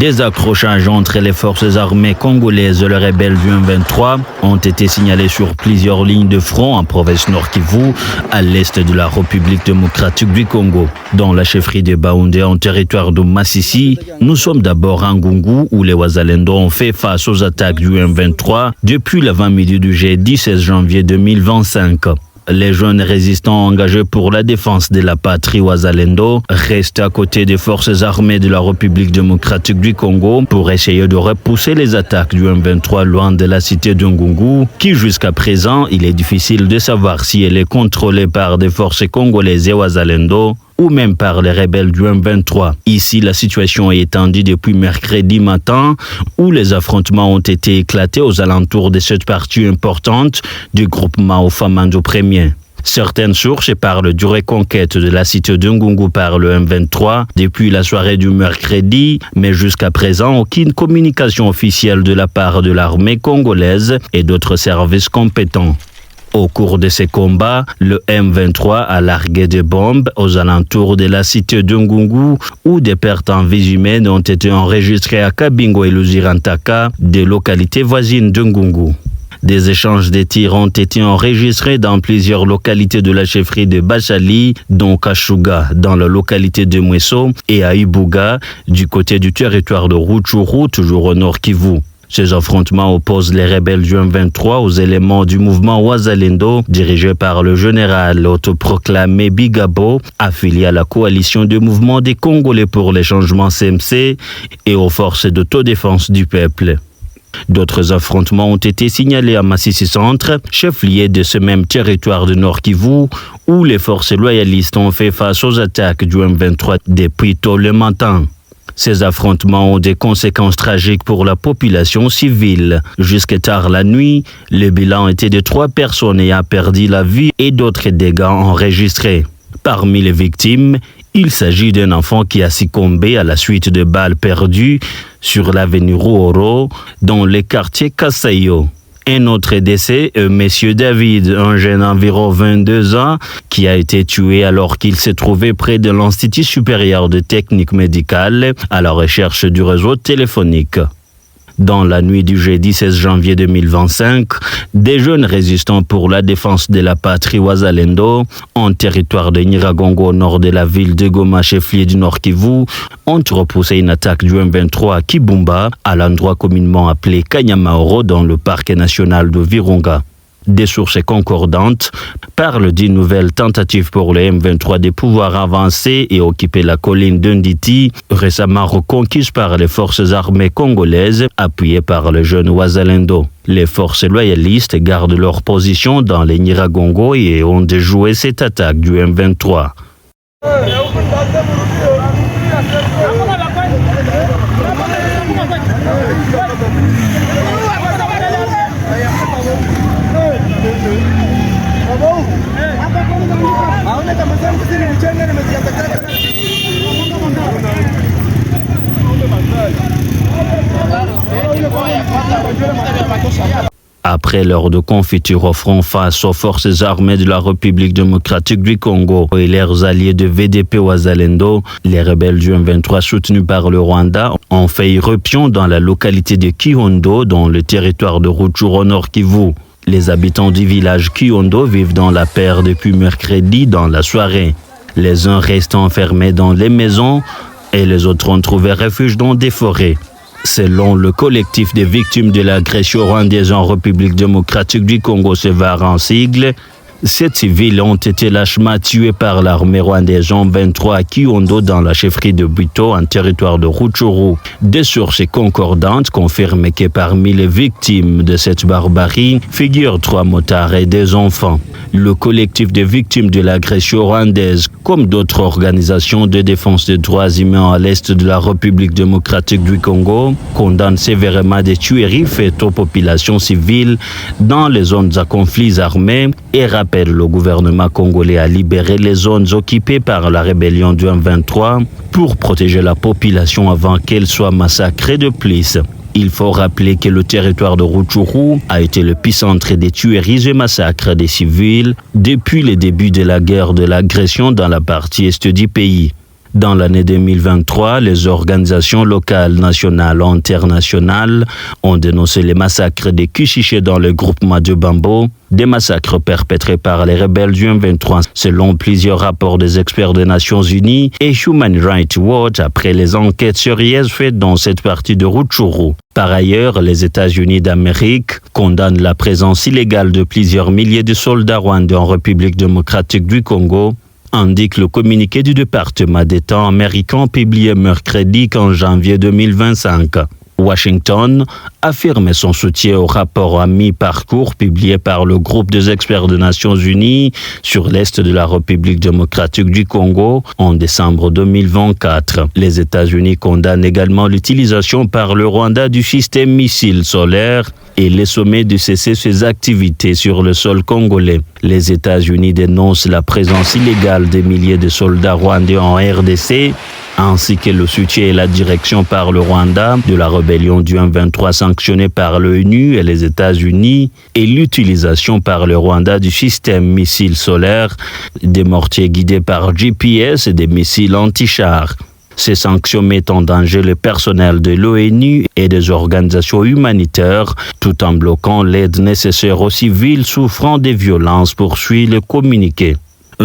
Des accrochages entre les forces armées congolaises et les rebelles du M23 ont été signalés sur plusieurs lignes de front en province Nord Kivu, à l'est de la République démocratique du Congo. Dans la chefferie de Baoundé, en territoire de Massissi, nous sommes d'abord à Ngungu, où les Wazalendo ont fait face aux attaques du M23 depuis l'avant-midi du jeudi 16 janvier 2025. Les jeunes résistants engagés pour la défense de la patrie Wazalendo restent à côté des forces armées de la République démocratique du Congo pour essayer de repousser les attaques du M23 loin de la cité de Ngungu, qui jusqu'à présent, il est difficile de savoir si elle est contrôlée par des forces congolaises et Wazalendo ou même par les rebelles du M23. Ici, la situation est étendue depuis mercredi matin, où les affrontements ont été éclatés aux alentours de cette partie importante du groupement Ofamando Premier. Certaines sources parlent du reconquête de la cité de Ngungu par le M23 depuis la soirée du mercredi, mais jusqu'à présent, aucune communication officielle de la part de l'armée congolaise et d'autres services compétents. Au cours de ces combats, le M23 a largué des bombes aux alentours de la cité de Ngungu, où des pertes en vies humaines ont été enregistrées à Kabingo et Luzirantaka, des localités voisines de Ngungu. Des échanges de tirs ont été enregistrés dans plusieurs localités de la chefferie de Bachali, dont Kashuga, dans la localité de Mweso, et à Ibuga, du côté du territoire de Rutshuru, toujours au nord Kivu. Ces affrontements opposent les rebelles du M23 aux éléments du mouvement Wazalendo, dirigé par le général autoproclamé Bigabo, affilié à la coalition de mouvements des Congolais pour les changements CMC et aux forces d'autodéfense du peuple. D'autres affrontements ont été signalés à Massissi Centre, chef-lieu de ce même territoire de Nord Kivu, où les forces loyalistes ont fait face aux attaques du M23 depuis tôt le matin. Ces affrontements ont des conséquences tragiques pour la population civile. Jusqu'à tard la nuit, le bilan était de 3 personnes ayant perdu la vie et d'autres dégâts enregistrés. Parmi les victimes, il s'agit d'un enfant qui a succombé à la suite de balles perdues sur l'avenue Rouoro, dans le quartier Kasayo. Un autre décès, M. David, un jeune d'environ 22 ans, qui a été tué alors qu'il se trouvait près de l'Institut supérieur de technique médicale à la recherche du réseau téléphonique. Dans la nuit du jeudi 16 janvier 2025, des jeunes résistants pour la défense de la patrie Wazalendo, en territoire de Nyiragongo au nord de la ville de Goma, chef-lieu du Nord Kivu, ont repoussé une attaque du M23 à Kibumba, à l'endroit communément appelé Kanyamaoro dans le parc national de Virunga. Des sources concordantes parlent d'une nouvelle tentative pour le M23 de pouvoir avancer et occuper la colline d'Unditi, récemment reconquise par les forces armées congolaises, appuyées par le jeune Wazalendo. Les forces loyalistes gardent leur position dans les Nyiragongo et ont déjoué cette attaque du M23. Après l'heure de confiture offrant face aux forces armées de la République démocratique du Congo et leurs alliés de VDP Wazalendo, les rebelles du M23 soutenus par le Rwanda ont fait irruption dans la localité de Kihondo, dans le territoire de Rutshuru Nord Kivu. Les habitants du village Kihondo vivent dans la paix depuis mercredi dans la soirée. Les uns restent enfermés dans les maisons et les autres ont trouvé refuge dans des forêts. Selon le collectif des victimes de l'agression rwandaise en République démocratique du Congo, SEVAR en sigle, 7 civils ont été lâchement tués par l'armée rwandaise en 23 à Kihondo dans la chefferie de Bwito, en territoire de Rutshuru. Des sources concordantes confirment que parmi les victimes de cette barbarie figurent 3 motards et des enfants. Le collectif des victimes de l'agression rwandaise, comme d'autres organisations de défense des droits humains à l'est de la République démocratique du Congo, condamne sévèrement des tueries faites aux populations civiles dans les zones à conflits armés et rappelle le gouvernement congolais à libérer les zones occupées par la rébellion du M23 pour protéger la population avant qu'elle soit massacrée de plus. Il faut rappeler que le territoire de Rutshuru a été l'épicentre des tueries et massacres des civils depuis le début de la guerre de l'agression dans la partie est du pays. Dans l'année 2023, les organisations locales, nationales, internationales ont dénoncé les massacres des Kushiché dans le groupement de Bambo, des massacres perpétrés par les rebelles du M23, selon plusieurs rapports des experts des Nations Unies et Human Rights Watch après les enquêtes sérieuses faites dans cette partie de Rutshuru. Par ailleurs, les États-Unis d'Amérique condamnent la présence illégale de plusieurs milliers de soldats rwandais en République démocratique du Congo, indique le communiqué du département d'État américain publié mercredi 15 janvier 2025. Washington affirme son soutien au rapport à mi-parcours publié par le groupe des experts des Nations Unies sur l'Est de la République démocratique du Congo en décembre 2024. Les États-Unis condamnent également l'utilisation par le Rwanda du système missile solaire et les sommets de cesser ses activités sur le sol congolais. Les États-Unis dénoncent la présence illégale des milliers de soldats rwandais en RDC, ainsi que le soutien et la direction par le Rwanda de la rébellion du M23 sanctionnée par l'ONU et les États-Unis et l'utilisation par le Rwanda du système missile solaire, des mortiers guidés par GPS et des missiles anti-chars. Ces sanctions mettent en danger le personnel de l'ONU et des organisations humanitaires, tout en bloquant l'aide nécessaire aux civils souffrant des violences, poursuit le communiqué.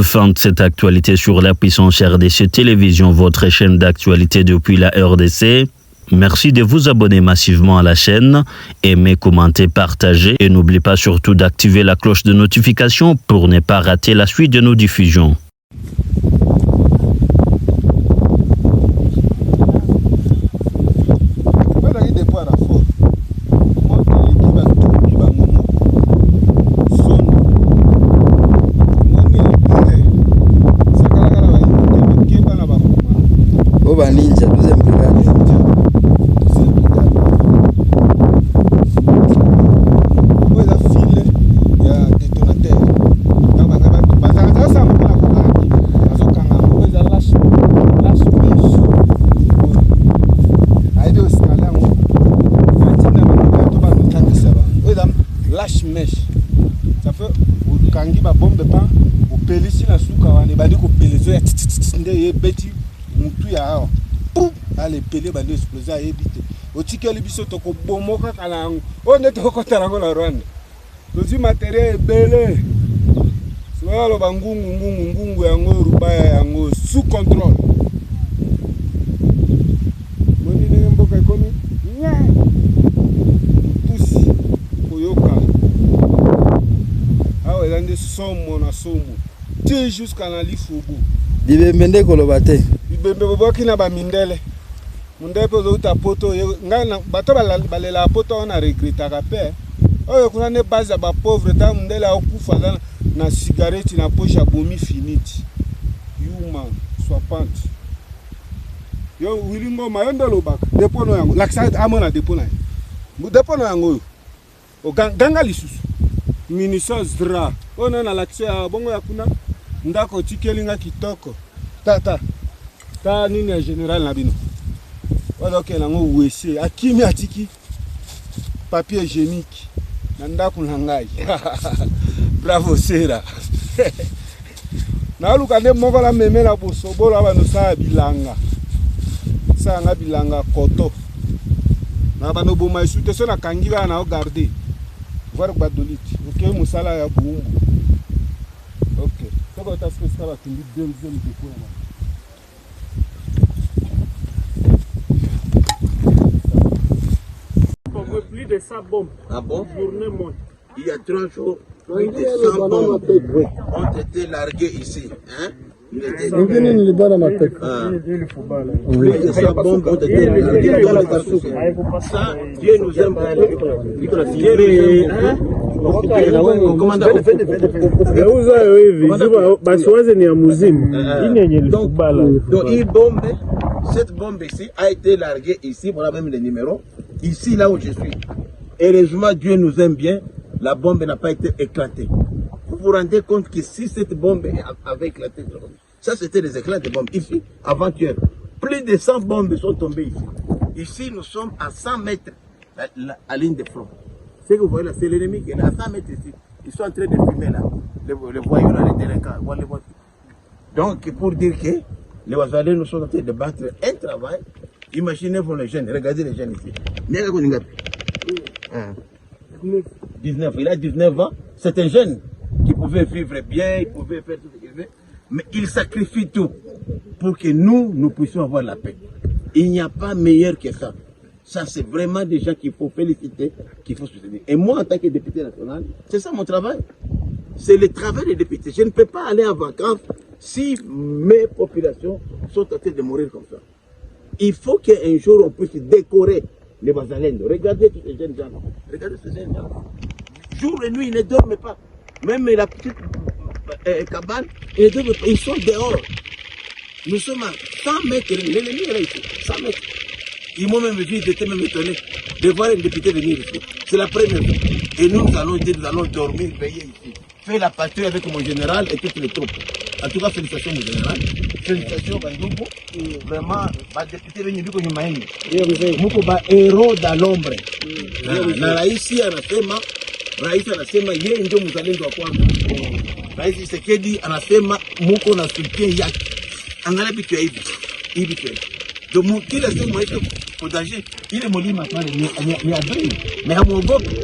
Fin de cette actualité sur la puissance RDC Télévision, votre chaîne d'actualité depuis la RDC. Merci de vous abonner massivement à la chaîne, aimer, commenter, partager et n'oubliez pas surtout d'activer la cloche de notification pour ne pas rater la suite de nos diffusions. Ninja, deuxième brigade. Il y a fil, il y a détonateur. Lâche mèche. Ça fait kangi ba bombe pas au pelisi na suka wane badi ko pelezo ya ndeye beti mutu ya awa. Allez, pele bande exploser à éviter. Au ticket biso to ko bomoka kala ngo. On est to ko tarango na Rwanda. Dozi matériel belé. Soit lo bangungu yango rubaya yango sous contrôle. Moni ne mboka komi. Nya. Pusi koyoka. Ah ouais, dans des somo na somo. Ti jusqu'à la lifobo. Bibembe koloba te. Bibembe boboki na ba mindele. Mundepo zouta poto ngana bato balela poto on a regretté pe. Oyo kuna ne base ba pauvre ta mundela okufa na cigarette na poche bomi finiti. Yuma swapante. Yo wilingo mayondo lobaka. Depo no yango. Laksa amona depo na. Depo no yango. O ganga lisusu. Minisos dra. Ona na laksa bongo ya kuna ndako tikelinga kitoko. Ta nini ya general na bino. Wala ke nango wese akimi atiki papier hygiénique na ndako na ngai. Bravo sera. Na luka ne moko la memela bosobola bano sa bilanga. Sa nga bilanga koto. Na bano boma isute so na kangira na o garder. Voir badoliti. OK musala ya bumbu. OK. Toko tasko skala kimbi deuxième dépôt na. Plus de 100 bombes. Ah bon? Journée monte. Il y a 3 jours, plus de 100 bombes ont été larguées ici. Hein? Plus de 100 bombes ont été larguées dans le quartier. Ça, Dieu nous aime. Donc, cette bombe ici a été larguée ici, voilà même les numéros. Ici, là où je suis. Heureusement, Dieu nous aime bien, la bombe n'a pas été éclatée. Vous vous rendez compte que si cette bombe avait éclaté, ça c'était des éclats de bombes. Ici, avant-hier, plus de 100 bombes sont tombées ici. Ici, nous sommes à 100 mètres à ligne de front. Ce que vous voyez là, c'est l'ennemi qui est à 100 mètres ici. Ils sont en train de fumer là. Les voyous là, les délinquants. Donc, pour dire que Les Wazalènes nous sont en train de battre un travail. Imaginez-vous les jeunes, regardez les jeunes ici. 19, il a 19 ans, c'est un jeune qui pouvait vivre bien, il pouvait faire tout ce qu'il veut, mais il sacrifie tout pour que nous puissions avoir la paix. Il n'y a pas meilleur que ça. Ça, c'est vraiment des gens qu'il faut féliciter, qu'il faut soutenir. Et moi, en tant que député national, c'est ça mon travail. C'est le travail des députés. Je ne peux pas aller en vacances si mes populations sont en train de mourir comme ça. Il faut qu'un jour on puisse décorer les Wazalènes. Regardez tous ces jeunes gens. Regardez ces jeunes gens. Jour et nuit, ils ne dorment pas. Même la petite cabane, ils ne dorment pas. Ils sont dehors. Nous sommes à 100 mètres. L'ennemi est là ici. 100 mètres. Ils m'ont même vu, j'étais même étonné de voir un député venir ici. C'est la première fois. Et nous allons dormir, veiller ici. Faire la patrouille avec mon général et toutes les troupes. En tout cas, félicitations mon général. Félicitations Bandugu. Vraiment, le député venu du Konyumaini. Muko ba héros dans l'ombre. Na raisi anasema yeye ndio mzalendo wa kwanza. Rais Tshisekedi anasema muko na soutien yake. Angalia vitu hivi. Hivi tu. Donc kila siku mwaito kudaje ile mulima pale ni adui. Na hamuogopi.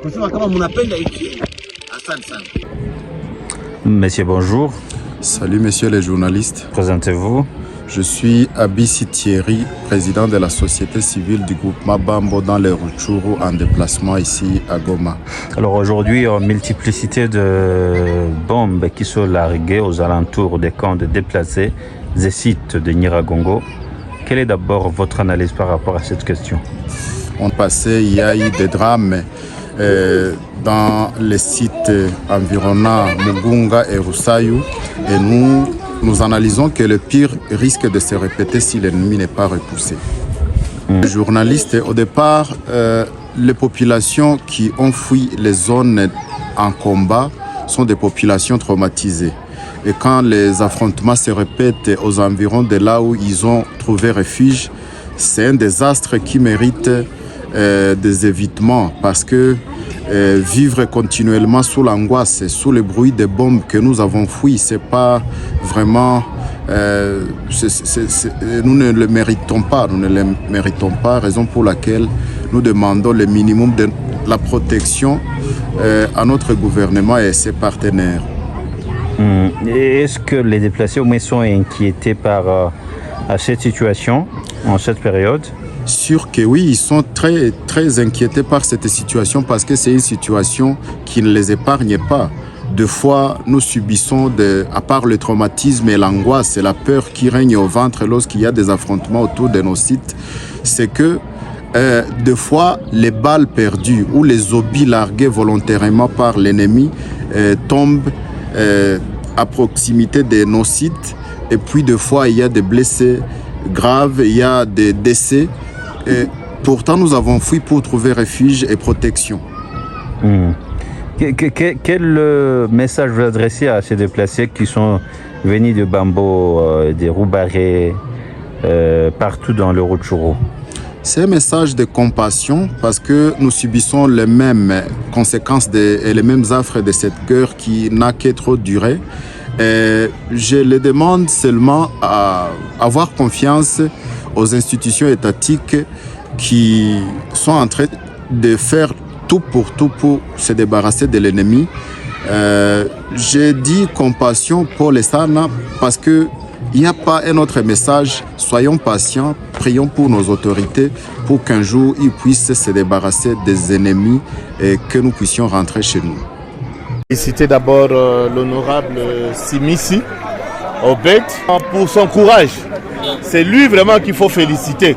Kusema kama mnapenda nchi. Asante sana. Monsieur, bonjour. Salut messieurs les journalistes. Présentez-vous. Je suis Abissi Thierry, président de la société civile du groupement Bambo dans les Rutshuru en déplacement ici à Goma. Alors aujourd'hui, une multiplicité de bombes qui sont larguées aux alentours des camps de déplacés des sites de Nyiragongo. Quelle est d'abord votre analyse par rapport à cette question? On passait, il y a eu des drames dans les sites environnants Mugunga et Rusayu et nous analysons que le pire risque de se répéter si l'ennemi n'est pas repoussé. Les journalistes, au départ, les populations qui ont fui les zones en combat sont des populations traumatisées. Et quand les affrontements se répètent aux environs de là où ils ont trouvé refuge, c'est un désastre qui mérite des évitements parce que vivre continuellement sous l'angoisse et sous le bruit des bombes que nous avons fouillées, c'est pas vraiment nous ne le méritons pas, raison pour laquelle nous demandons le minimum de la protection à notre gouvernement et ses partenaires. Est-ce que les déplacés au moins sont inquiétés par cette situation en cette période? Sûr que oui, ils sont très, très inquiétés par cette situation parce que c'est une situation qui ne les épargne pas. Deux fois, nous subissons, à part le traumatisme et l'angoisse et la peur qui règne au ventre lorsqu'il y a des affrontements autour de nos sites, c'est que deux fois, les balles perdues ou les obus largués volontairement par l'ennemi tombent à proximité de nos sites. Et puis deux fois, il y a des blessés graves, il y a des décès. Et pourtant, nous avons fui pour trouver refuge et protection. Quel message vous adressez à ces déplacés qui sont venus de Bambo, de Roubaré, partout dans le Rutshuru? C'est un message de compassion parce que nous subissons les mêmes conséquences et les mêmes affres de cette guerre qui n'a que trop duré. Et je les demande seulement à avoir confiance aux institutions étatiques qui sont en train de faire tout pour se débarrasser de l'ennemi. J'ai dit compassion pour les Sana parce que il n'y a pas un autre message. Soyons patients, prions pour nos autorités pour qu'un jour ils puissent se débarrasser des ennemis et que nous puissions rentrer chez nous. Féliciter d'abord l'honorable Simissi Obed pour son courage. C'est lui vraiment qu'il faut féliciter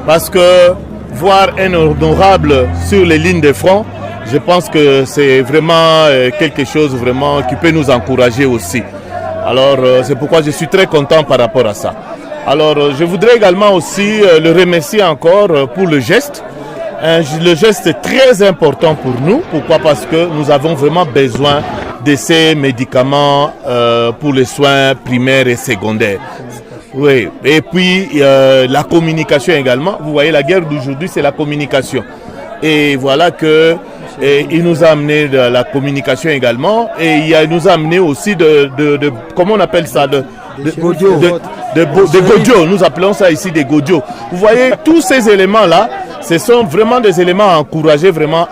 parce que voir un honorable sur les lignes de front, je pense que c'est vraiment quelque chose vraiment qui peut nous encourager aussi. Alors c'est pourquoi je suis très content par rapport à ça. Alors je voudrais également aussi le remercier encore pour le geste. Le geste est très important pour nous. Pourquoi? Parce que nous avons vraiment besoin de ces médicaments pour les soins primaires et secondaires. Oui, et puis la communication également. Vous voyez, la guerre d'aujourd'hui, c'est la communication. Et voilà que il nous a amené de la communication également. Et il nous a amené aussi comment on appelle ça, des Godios. Nous appelons ça ici des Godios. Vous voyez, tous ces éléments-là, ce sont vraiment des éléments à encourager vraiment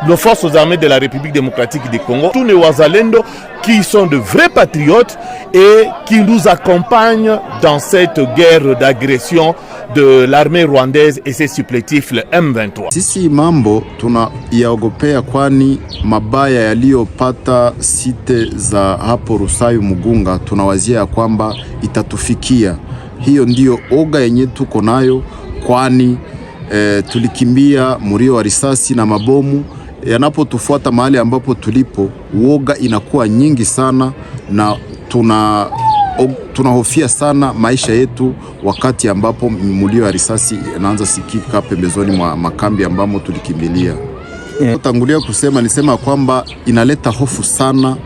nos forces armées de la République démocratique du Congo. Tous les Wazalendo qui sont de vrais patriotes et qui nous accompagnent dans cette guerre d'agression de l'armée rwandaise et ses supplétifs, le M23. Sisi mambo tunaiogopea kwani mabaya yaliyopata site za hapo Rusayu Mugunga tunawazia kwamba itatufikia. Hiyo ndiyo oga yenye tuko nayo kwani tulikimbia mulio wa risasi na mabomu yanapotufuata mahali ambapo tulipo, uoga inakuwa nyingi sana na tunahofia sana maisha yetu wakati ambapo mulio wa risasi inaanza sikika pembezoni mwa makambi ambamo tulikimbilia. Tangulia kusema nisema kwamba inaleta hofu sana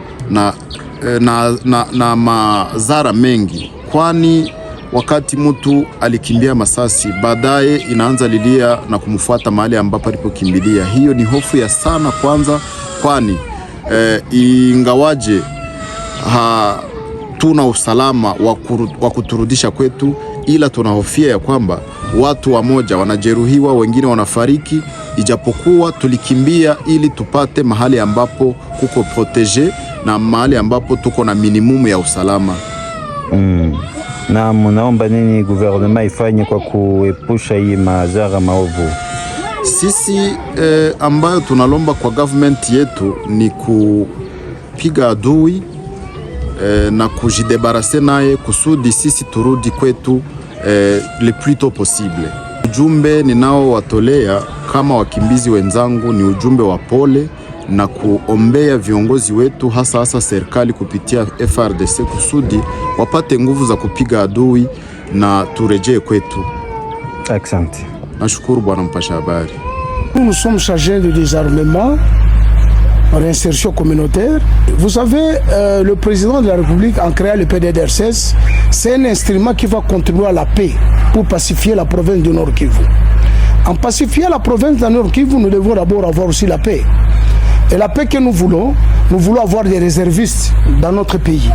na madhara mengi, kwani wakati mtu alikimbia masasi baadaye inaanza lilia na kumfuata mahali ambapo alipokimbilia. Hiyo ni hofu ya sana kwanza, kwani ingawaje tuna usalama wa kuturudisha kwetu, ila tunahofia ya kwamba watu wamoja wanajeruhiwa, wengine wanafariki, ijapokuwa tulikimbia ili tupate mahali ambapo kuko protege na mahali ambapo tuko na minimumu ya usalama. Na mnaomba nini gouvernement ifanye kwa kuepusha hii madhara maovu? Sisi ambayo tunalomba kwa government yetu ni kupiga adui na kujidebarase naye kusudi sisi turudi kwetu le plus tôt possible. Ujumbe ninao watolea kama wakimbizi wenzangu ni ujumbe wa pole na kuombea viongozi wetu hasa serikali kupitia FRDC kusudi wapate nguvu za kupiga adui na turejee kwetu. Asante. Nashukuru bwana mpasha habari. Nous sommes chargés de désarmement, réinsertion communautaire. Vous savez, le président de la République en créant le PDDRCS, c'est un instrument qui va contribuer à la paix pour pacifier la province du Nord Kivu. En pacifiant la province du Nord Kivu, nous devons d'abord avoir aussi la paix. Et la paix que nous voulons avoir des réservistes dans notre pays.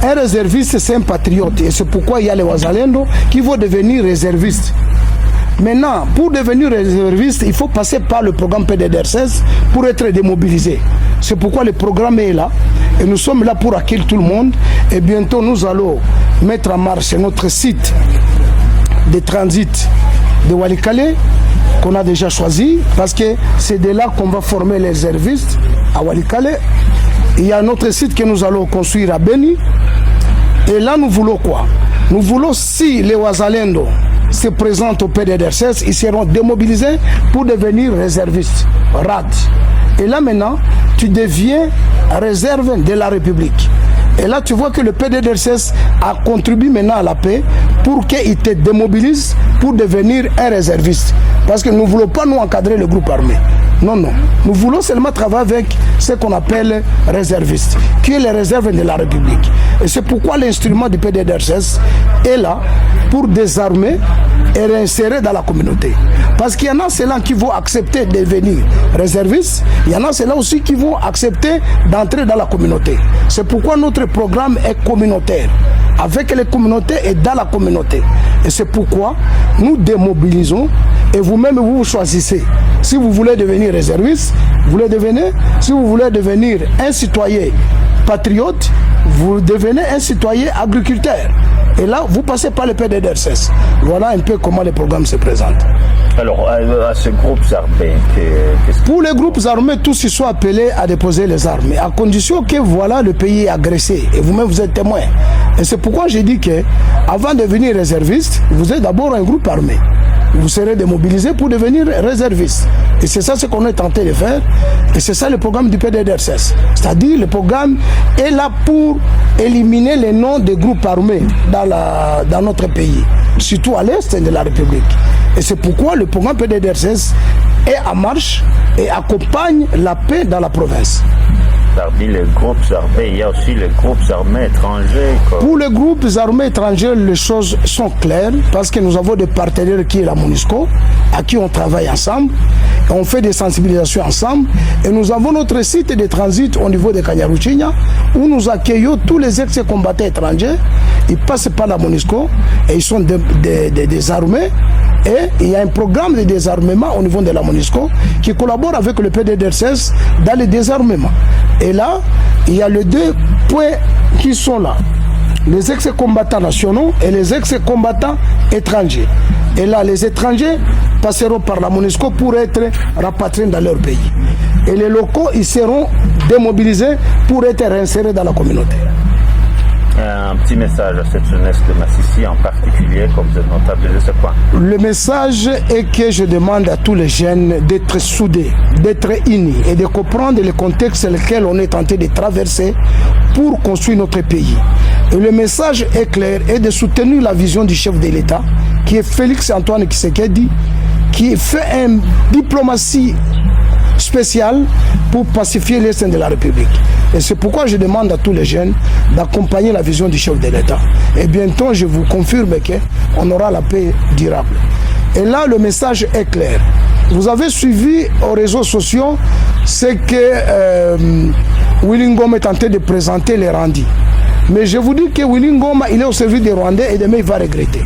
Un réserviste, c'est un patriote. Et c'est pourquoi il y a les Wazalendo qui vont devenir réservistes. Maintenant, pour devenir réserviste, il faut passer par le programme PDDR16 pour être démobilisé. C'est pourquoi le programme est là. Et nous sommes là pour accueillir tout le monde. Et bientôt, nous allons mettre en marche notre site de transit de Walikale, qu'on a déjà choisi, parce que c'est de là qu'on va former les réservistes à Walikale. Il y a un autre site que nous allons construire à Beni. Et là, nous voulons quoi? Nous voulons, si les Wazalendo se présentent au PDDR16, ils seront démobilisés pour devenir réservistes, RAD. Et là maintenant, tu deviens réserve de la République. Et là, tu vois que le PDDR16 a contribué maintenant à la paix pour qu'il te démobilise pour devenir un réserviste. Parce que nous ne voulons pas nous encadrer le groupe armé. Non, non. Nous voulons seulement travailler avec ce qu'on appelle réservistes, qui est les réserves de la République. Et c'est pourquoi l'instrument du PDDR16 est là pour désarmer et réinsérer dans la communauté. Parce qu'il y en a ceux-là qui vont accepter de devenir réservistes, il y en a ceux-là aussi qui vont accepter d'entrer dans la communauté. C'est pourquoi notre programme est communautaire, avec les communautés et dans la communauté. Et c'est pourquoi nous démobilisons et vous-même vous choisissez. Si vous voulez devenir réserviste, vous le devenez. Si vous voulez devenir un citoyen patriote, vous devenez un citoyen agriculteur. Et là, vous passez par le PDDR16. Voilà un peu comment le programme se présente. Alors, à ces groupes armés, pour les groupes armés, tous ils sont appelés à déposer les armes, à condition que voilà le pays est agressé. Et vous-même, vous êtes témoin. Et c'est pourquoi j'ai dit que, avant de devenir réserviste, vous êtes d'abord un groupe armé. Vous serez démobilisé pour devenir réserviste. Et c'est ça ce qu'on est tenté de faire. Et c'est ça le programme du PDDR16. C'est-à-dire le programme est là pour éliminer les noms des groupes armés dans notre pays, surtout à l'est de la République. Et c'est pourquoi le programme PDDR16 est en marche et accompagne la paix dans la province. Parmi les groupes armés, il y a aussi les groupes armés étrangers. Pour les groupes armés étrangers, les choses sont claires parce que nous avons des partenaires qui est la MONUSCO, à qui on travaille ensemble, et on fait des sensibilisations ensemble, et nous avons notre site de transit au niveau de Kanyaruchinya, où nous accueillons tous les ex-combattants étrangers. Ils passent par la MONUSCO et ils sont désarmés. Et il y a un programme de désarmement au niveau de la MONUSCO qui collabore avec le PDDR16 dans le désarmement. Et là, il y a les deux points qui sont là. Les ex-combattants nationaux et les ex-combattants étrangers. Et là, les étrangers passeront par la MONUSCO pour être rapatriés dans leur pays. Et les locaux, ils seront démobilisés pour être réinsérés dans la communauté. Un petit message à cette jeunesse de Massissi en particulier, comme vous êtes notable de ce point. Le message est que je demande à tous les jeunes d'être soudés, d'être unis et de comprendre le contexte dans lequel on est tenté de traverser pour construire notre pays. Et le message est clair et de soutenir la vision du chef de l'État, qui est Félix Antoine Tshisekedi, qui fait une diplomatie spéciale pour pacifier l'Est de la République. Et c'est pourquoi je demande à tous les jeunes d'accompagner la vision du chef de l'État. Et bientôt, je vous confirme qu'on aura la paix durable. Et là, le message est clair. Vous avez suivi aux réseaux sociaux ce que Willy Ngoma est tenté de présenter les Rwandais. Mais je vous dis que Willy Ngoma, il est au service des Rwandais et demain, il va regretter.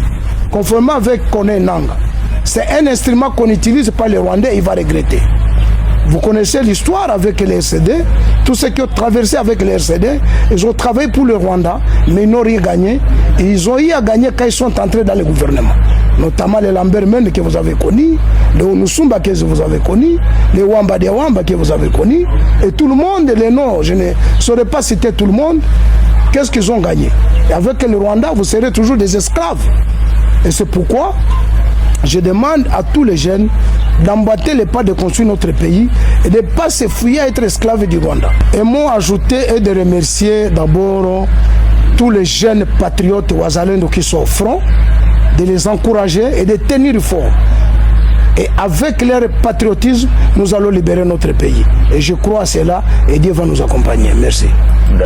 Conformément avec Kone Nanga. C'est un instrument qu'on utilise par les Rwandais, il va regretter. Vous connaissez l'histoire avec les RCD, tous ceux qui ont traversé avec les RCD, ils ont travaillé pour le Rwanda, mais ils n'ont rien gagné. Et ils ont eu à gagner quand ils sont entrés dans le gouvernement. Notamment les Lambert Mende que vous avez connus, les Onusumba que vous avez connus, les Wamba de Wamba que vous avez connus, et tout le monde, les noms, je ne saurais pas citer tout le monde, qu'est-ce qu'ils ont gagné. Et avec le Rwanda, vous serez toujours des esclaves. Et c'est pourquoi je demande à tous les jeunes d'emboîter les pas de construire notre pays et de ne pas se fouiller à être esclaves du Rwanda. Et moi, ajouter et de remercier d'abord tous les jeunes patriotes ouazalendo qui sont au front, de les encourager et de tenir fort. Et avec leur patriotisme, nous allons libérer notre pays. Et je crois à cela et Dieu va nous accompagner. Merci.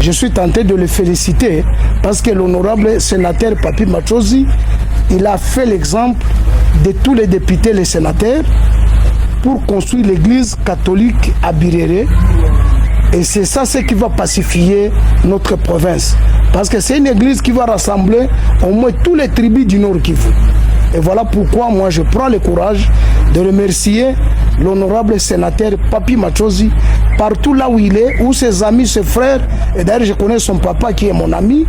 Je suis tenté de le féliciter parce que l'honorable sénateur Papi Machozi, il a fait l'exemple de tous les députés, les sénateurs, pour construire l'église catholique à Birere. Et c'est ça ce qui va pacifier notre province. Parce que c'est une église qui va rassembler au moins tous les tribus du Nord Kivu. Et voilà pourquoi moi je prends le courage de remercier l'honorable sénateur Papi Machozi partout là où il est, où ses amis, ses frères, et d'ailleurs je connais son papa qui est mon ami.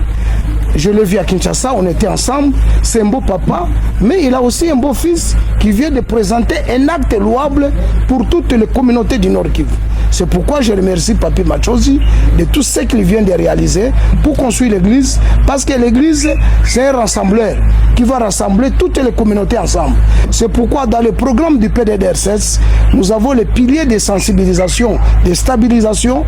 Je l'ai vu à Kinshasa, on était ensemble, c'est un beau papa, mais il a aussi un beau fils qui vient de présenter un acte louable pour toutes les communautés du Nord Kivu. C'est pourquoi je remercie Papi Machozi de tout ce qu'il vient de réaliser pour construire l'église, parce que l'église, c'est un rassembleur qui va rassembler toutes les communautés ensemble. C'est pourquoi dans le programme du PDDR16, nous avons les piliers de sensibilisation, de stabilisation,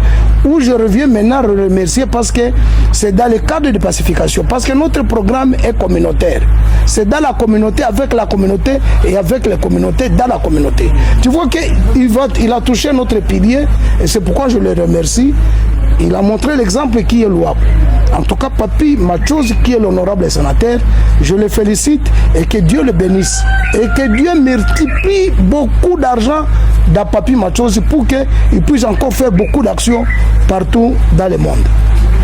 où je reviens maintenant à remercier parce que c'est dans le cadre de pacification, parce que notre programme est communautaire. C'est dans la communauté, avec la communauté et avec les communautés dans la communauté. Tu vois qu'il a touché notre pilier et c'est pourquoi je le remercie. Il a montré l'exemple qui est louable. En tout cas, Papi Machozi, qui est l'honorable sénateur, je le félicite et que Dieu le bénisse. Et que Dieu multiplie beaucoup d'argent dans Papi Machozi pour qu'il puisse encore faire beaucoup d'actions partout dans le monde.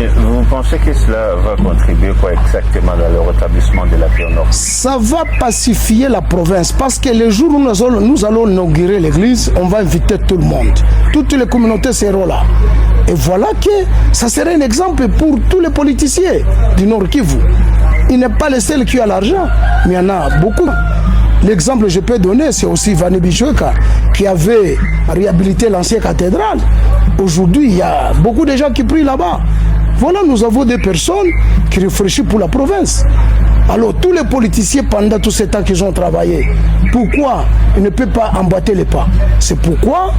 Et vous pensez que cela va contribuer quoi exactement dans le rétablissement de la paix au Nord? Ça va pacifier la province parce que le jour où nous allons inaugurer l'église, on va inviter tout le monde. Toutes les communautés seront là. Et voilà que ça serait un exemple pour tous les politiciens du Nord Kivu. Il n'est pas le seul qui a l'argent, mais il y en a beaucoup. L'exemple que je peux donner, c'est aussi Vani Bichoka qui avait réhabilité l'ancienne cathédrale. Aujourd'hui, il y a beaucoup de gens qui prient là-bas. Voilà, nous avons des personnes qui réfléchissent pour la province. Alors, tous les politiciens, pendant tout ce temps qu'ils ont travaillé, pourquoi ils ne peuvent pas emboîter les pas? C'est pourquoi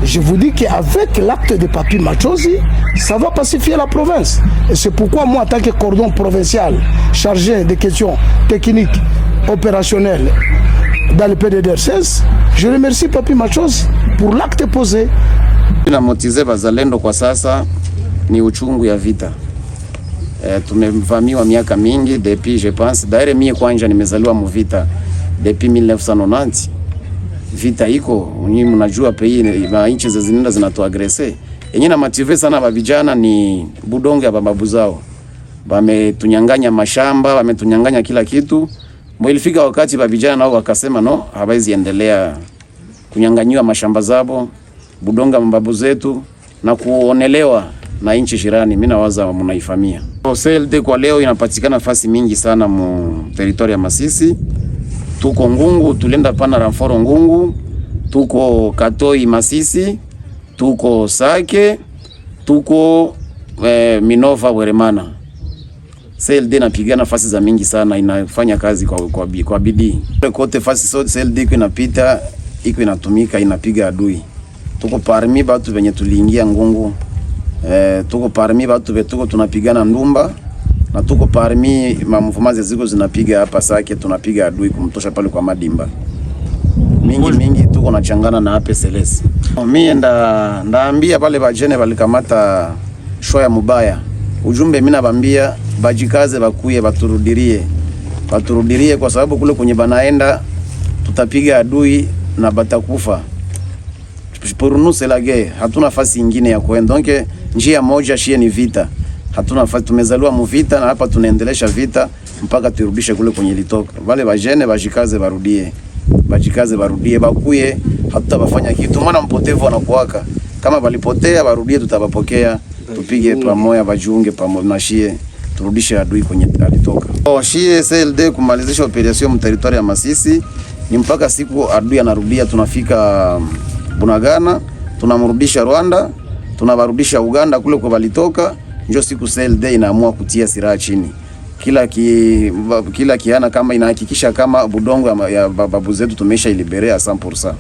je vous dis qu'avec l'acte de Papi Machozi, ça va pacifier la province. Et c'est pourquoi moi, en tant que cordon provincial, chargé des questions techniques, opérationnelles, dans le PDDR16, je remercie Papi Machozi pour l'acte posé. Namotize bazalendo kwa sasa ni uchungu ya vita. Tumevamiwa miaka mingi depuis je pense d'ailleurs mie kwanja nimezaliwa mu vita depuis 1990. Vita iko, nyinyi mnajua pays na nchi zingine zinatuagrese. Yenye na motive sana ba vijana ni budongo ya bababu zao. Wametunyanganya mashamba, wametunyanganya kila kitu. Ilifika wakati ba vijana nao wakasema no, hawezi endelea kunyanganywa mashamba zao, budongo ya mababu zetu na kuonelewa na nchi jirani. Mimi nawaza mnaifamia. CLD kwa leo inapatikana nafasi mingi sana mu territory ya Masisi. Tuko Ngungu, tulienda pana Ramforo Ngungu, tuko Katoi Masisi, tuko Sake, tuko Minova Weremana. CLD inapigana nafasi za mingi sana, inafanya kazi kwa bidii. Kote fasi sote CLD iko inapita, iko inatumika, inapiga adui. Tuko parmi batu venye tuliingia Ngungu. Tuko parmi batu betuko tunapigana Ndumba, na tuko parmi mamfumazi ziko zinapiga hapa Sake, tunapiga adui kumtosha pale kwa Madimba. Mingi tuko nachangana na hapa Selesi. Mimi ndaambia pale bajene balikamata shoya mubaya. Ujumbe mimi nabambia bajikaze, bakuye, baturudirie kwa sababu kule kwenye banaenda tutapiga adui na batakufa. Pour nous c'est la guerre. Hatuna nafasi nyingine ya kwenda. Donc njia moja shie ni vita. Hatuna nafasi, tumezaliwa mu vita na hapa tunaendelesha vita mpaka turudishe kule kwenye litoka. Wale bajene bajikaze barudie. Bajikaze barudie, bakuye, hatutabafanya kitu. Mwana mpotevu anakuwaka. Kama balipotea barudie, tutabapokea. Tupige pamoja, bajiunge pamoja na shie, turudishe adui kwenye alitoka. Shie CLD kumalizisha operation mu territoire ya Masisi ni mpaka siku adui anarudia, tunafika Bunagana, tunamrudisha Rwanda, tunabarudisha Uganda kule kwa balitoka. Ndio siku CLD inaamua kutia silaha chini. Kila kiana kama inahakikisha kama budongo ya babu zetu tumesha iliberea 100%.